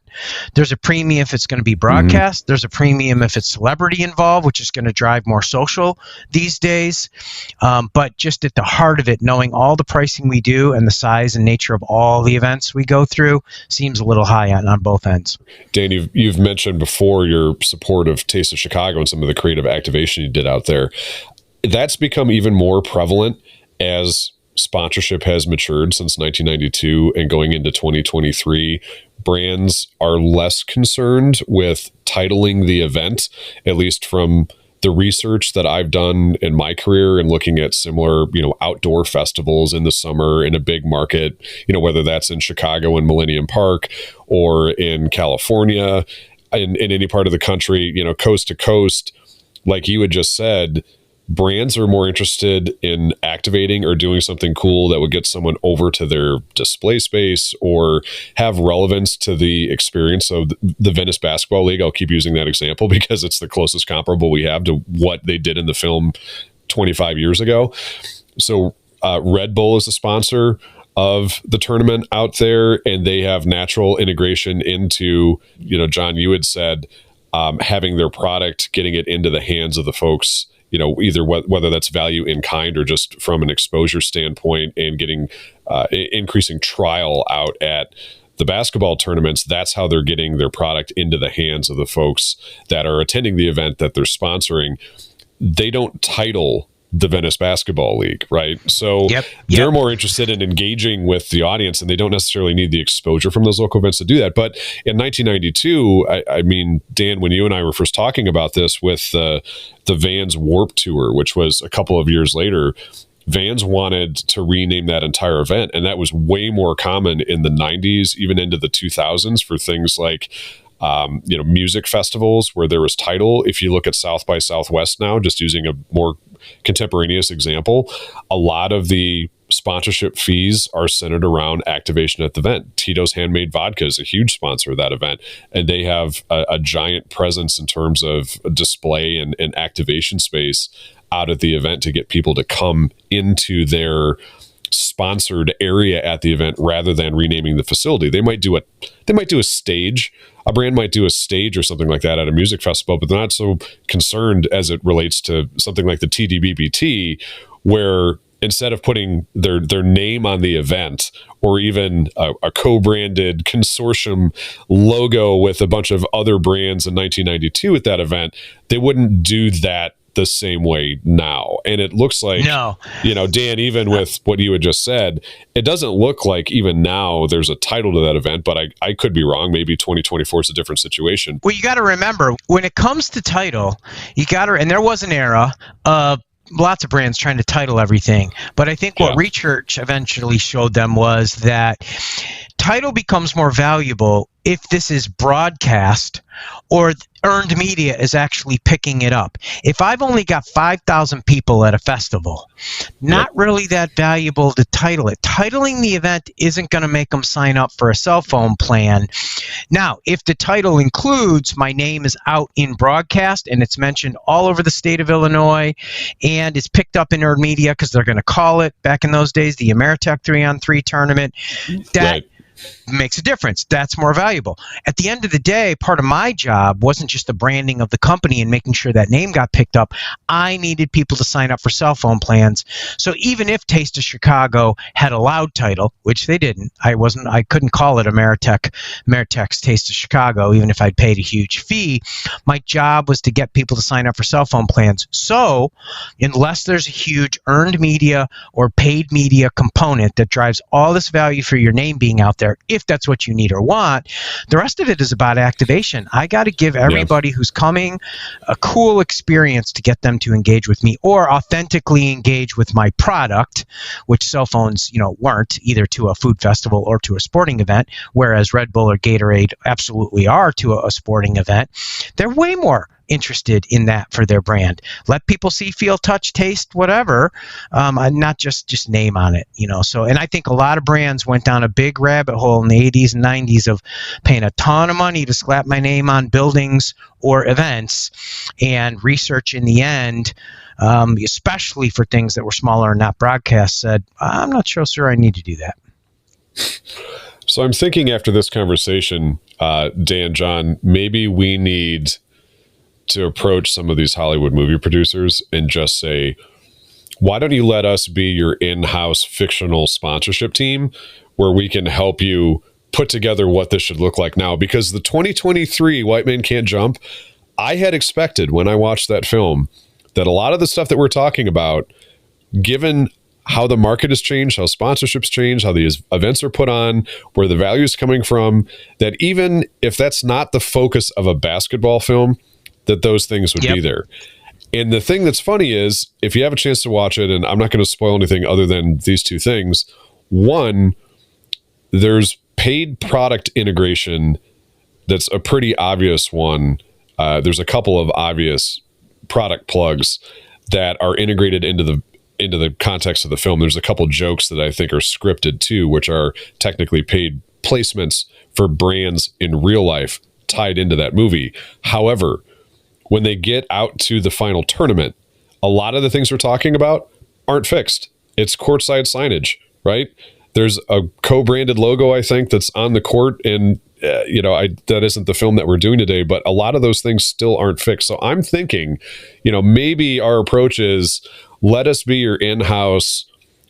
There's a premium if it's going to be broadcast. There's a premium if it's celebrity involved, which is going to drive more social these days. But just at the heart of it, knowing all the pricing we do and the size and nature of all the events we go through seems a little high on both ends. Dan, you've mentioned before your support of Taste of Chicago and some of the creative activation you did out there. That's become even more prevalent as sponsorship has matured since 1992 and going into 2023. Brands are less concerned with titling the event, at least from the research that I've done in my career and looking at similar, outdoor festivals in the summer in a big market, whether that's in Chicago and Millennium Park or in California, in any part of the country, coast to coast, like you had just said. brands are more interested in activating or doing something cool that would get someone over to their display space or have relevance to the experience. So the Venice Basketball League, I'll keep using that example because it's the closest comparable we have to what they did in the film 25 years ago. So Red Bull is the sponsor of the tournament out there, and they have natural integration into, John, you had said, having their product, getting it into the hands of the folks, either whether that's value in kind or just from an exposure standpoint, and getting increasing trial out at the basketball tournaments. That's how they're getting their product into the hands of the folks that are attending the event that they're sponsoring. They don't title the Venice Basketball League, right? So they're more interested in engaging with the audience, and they don't necessarily need the exposure from those local events to do that. But in 1992, I mean, Dan, when you and I were first talking about this with the Vans Warped Tour, which was a couple of years later, Vans wanted to rename that entire event, and that was way more common in the 90s, even into the 2000s, for things like music festivals where there was title. If you look at South by Southwest now, just using a more contemporaneous example, a lot of the sponsorship fees are centered around activation at the event. Tito's Handmade Vodka is a huge sponsor of that event, and they have a giant presence in terms of display and activation space out at the event to get people to come into their sponsored area at the event rather than renaming the facility. They might do a stage. A brand might do a stage or something like that at a music festival, but they're not so concerned as it relates to something like the T.T.B.B.T, where instead of putting their name on the event or even a co-branded consortium logo with a bunch of other brands in 1992 at that event, they wouldn't do that the same way now. And it looks like, Dan, even with what you had just said, it doesn't look like even now there's a title to that event, but I could be wrong. Maybe 2024 is a different situation. Well, you got to remember, when it comes to title, and there was an era of lots of brands trying to title everything, but I think what research eventually showed them was that title becomes more valuable if this is broadcast or earned media is actually picking it up. If I've only got 5,000 people at a festival, not really that valuable to title it. Titling the event isn't going to make them sign up for a cell phone plan. Now, if the title includes my name is out in broadcast and it's mentioned all over the state of Illinois and it's picked up in earned media because they're going to call it, back in those days, the Ameritech 3-on-3 tournament, that makes a difference. That's more valuable. At the end of the day, part of my job wasn't just the branding of the company and making sure that name got picked up. I needed people to sign up for cell phone plans. So even if Taste of Chicago had a loud title, which they didn't, I couldn't call it Ameritech's Taste of Chicago, even if I'd paid a huge fee. My job was to get people to sign up for cell phone plans. So unless there's a huge earned media or paid media component that drives all this value for your name being out there, if that's what you need or want, the rest of it is about activation. I got to give everybody who's coming a cool experience to get them to engage with me or authentically engage with my product, which cell phones, weren't, either to a food festival or to a sporting event, whereas Red Bull or Gatorade absolutely are to a sporting event. They're way more interested in that for their brand. Let people see, feel, touch, taste, whatever, not just name on it, So, and I think a lot of brands went down a big rabbit hole in the 80s and 90s of paying a ton of money to slap my name on buildings or events, and research in the end, especially for things that were smaller and not broadcast, said, I'm not sure I need to do that. So I'm thinking after this conversation, Dan, John, maybe we need to approach some of these Hollywood movie producers and just say, why don't you let us be your in-house fictional sponsorship team where we can help you put together what this should look like now? Because the 2023 White Men Can't Jump, I had expected when I watched that film that a lot of the stuff that we're talking about, given how the market has changed, how sponsorships change, how these events are put on, where the value is coming from, that even if that's not the focus of a basketball film, that those things would be there. And the thing that's funny is, if you have a chance to watch it, and I'm not going to spoil anything other than these two things. One, there's paid product integration that's a pretty obvious one. There's a couple of obvious product plugs that are integrated into the context of the film. There's a couple jokes that I think are scripted too, which are technically paid placements for brands in real life tied into that movie. However, when they get out to the final tournament, a lot of the things we're talking about aren't fixed. It's courtside signage, right? There's a co-branded logo, I think, that's on the court, and that isn't the film that we're doing today, but a lot of those things still aren't fixed. So I'm thinking, maybe our approach is, let us be your in-house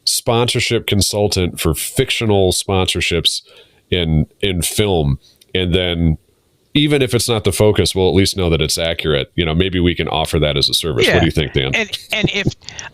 sponsorship consultant for fictional sponsorships in film, and then even if it's not the focus, we'll at least know that it's accurate. Maybe we can offer that as a service. Yeah. What do you think, Dan?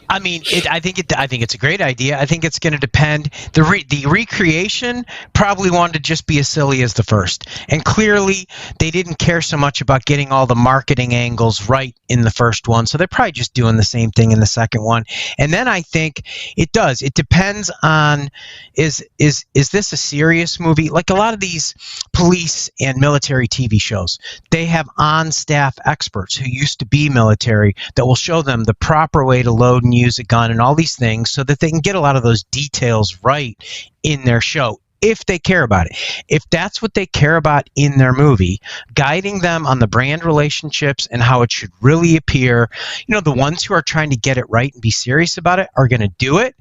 I think it's a great idea. I think it's going to depend. The recreation probably wanted to just be as silly as the first, and clearly they didn't care so much about getting all the marketing angles right in the first one. So they're probably just doing the same thing in the second one. And then I think it does. It depends on is this a serious movie? Like a lot of these police and military TV shows, they have on-staff experts who used to be military that will show them the proper way to load and use a gun and all these things so that they can get a lot of those details right in their show, if they care about it. If that's what they care about in their movie, guiding them on the brand relationships and how it should really appear, the ones who are trying to get it right and be serious about it are going to do it.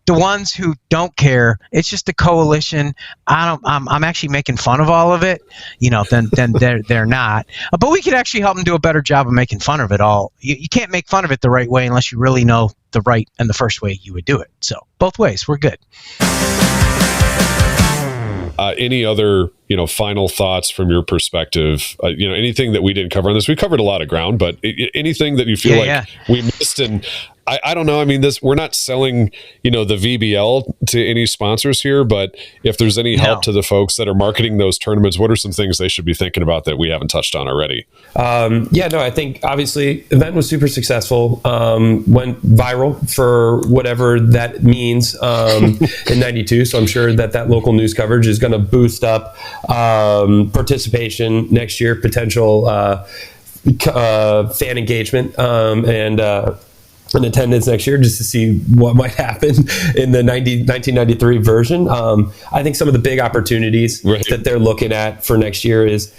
The ones who don't care, it's just a coalition. I'm actually making fun of all of it. Then they're not. But we could actually help them do a better job of making fun of it all. You can't make fun of it the right way unless you really know the right and the first way you would do it. So both ways, we're good. Any other, final thoughts from your perspective? Anything that we didn't cover on this? We covered a lot of ground, but anything that you feel we missed? And I don't know. I mean, we're not selling, the VBL to any sponsors here, but if there's any help to the folks that are marketing those tournaments, what are some things they should be thinking about that we haven't touched on already? I think obviously event was super successful, went viral for whatever that means in 92. So I'm sure that local news coverage is going to boost up participation next year, potential fan engagement, and attendance next year, just to see what might happen in the 1993 version. I think some of the big opportunities that they're looking at for next year is,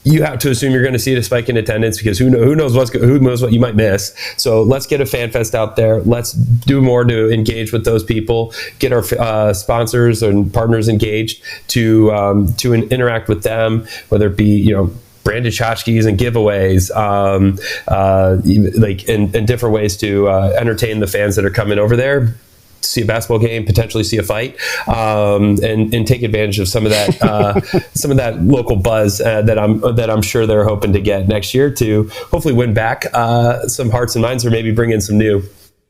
you have to assume you're going to see a spike in attendance, because who knows what you might miss. So let's get a fan fest out there. Let's do more to engage with those people, get our sponsors and partners engaged to interact with them, whether it be, branded tchotchkes and giveaways, in different ways to entertain the fans that are coming over there, see a basketball game, potentially see a fight, and take advantage of some of that local buzz that I'm sure they're hoping to get next year to hopefully win back some hearts and minds, or maybe bring in some new.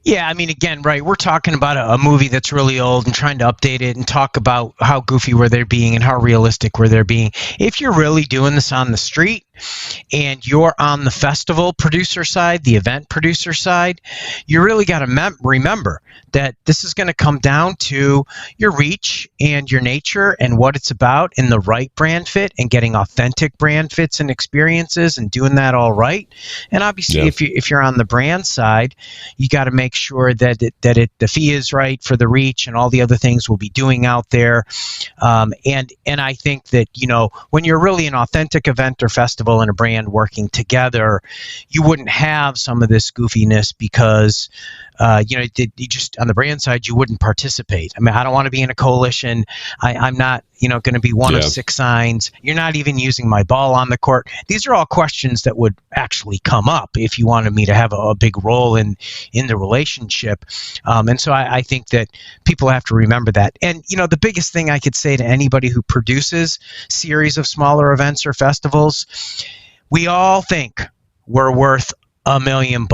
Yeah, again, right, we're talking about a movie that's really old and trying to update it and talk about how goofy were they being and how realistic were they being. If you're really doing this on the street and you're on the festival producer side, the event producer side, you really got to remember that this is going to come down to your reach and your nature and what it's about, and the right brand fit and getting authentic brand fits and experiences and doing that all right. And obviously, if you're on the brand side, you got to make sure that the fee is right for the reach and all the other things we'll be doing out there. And I think that, when you're really an authentic event or festival and a brand working together, you wouldn't have some of this goofiness because you just on the brand side, you wouldn't participate. I don't want to be in a coalition. I'm not, going to be one of 6 signs. You're not even using my ball on the court. These are all questions that would actually come up if you wanted me to have a big role in the relationship. And so I think that people have to remember that. And, the biggest thing I could say to anybody who produces series of smaller events or festivals, we all think we're worth $1 million.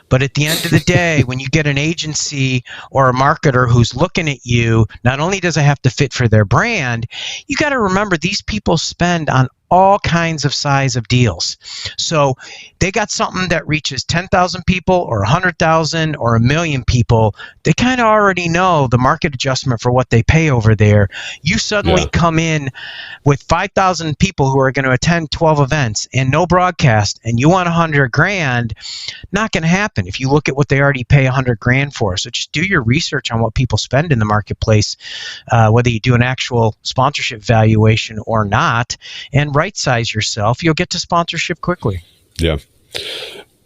But at the end of the day, when you get an agency or a marketer who's looking at you, not only does it have to fit for their brand, you got to remember these people spend on all kinds of size of deals. So they got something that reaches 10,000 people or 100,000 or a million people. They kind of already know the market adjustment for what they pay over there. You suddenly come in with 5,000 people who are going to attend 12 events and no broadcast, and you want 100 grand, not going to happen if you look at what they already pay 100 grand for. So just do your research on what people spend in the marketplace, whether you do an actual sponsorship valuation or not, and right size yourself. You'll get to sponsorship quickly. Yeah.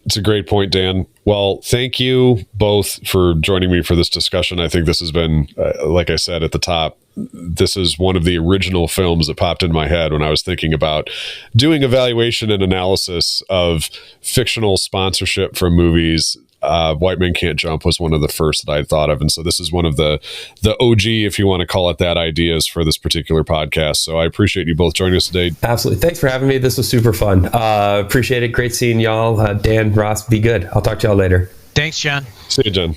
It's a great point, Dan. Well, thank you both for joining me for this discussion. I think this has been, like I said at the top, this is one of the original films that popped in my head when I was thinking about doing evaluation and analysis of fictional sponsorship for movies. White Men Can't Jump was one of the first that I had thought of. And so this is one of the OG, if you want to call it that, ideas for this particular podcast. So I appreciate you both joining us today. Absolutely. Thanks for having me. This was super fun. Appreciate it. Great seeing y'all. Dan, Ross, be good. I'll talk to y'all later. Thanks, John. See you, John.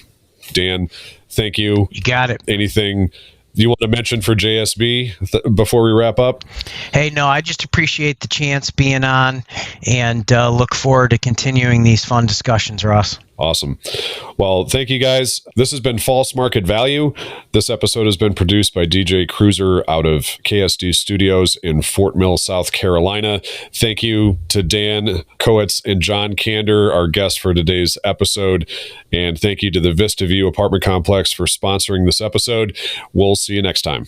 Dan, thank you. You got it. Anything you want to mention for JSB before we wrap up? Hey, no, I just appreciate the chance being on and look forward to continuing these fun discussions, Ross. Awesome. Well, thank you guys. This has been False Market Value. This episode has been produced by DJ Cruiser out of KSD Studios in Fort Mill, South Carolina. Thank you to Dan Coetz and John Kander, our guests for today's episode. And thank you to the Vista View Apartment Complex for sponsoring this episode. We'll see you next time.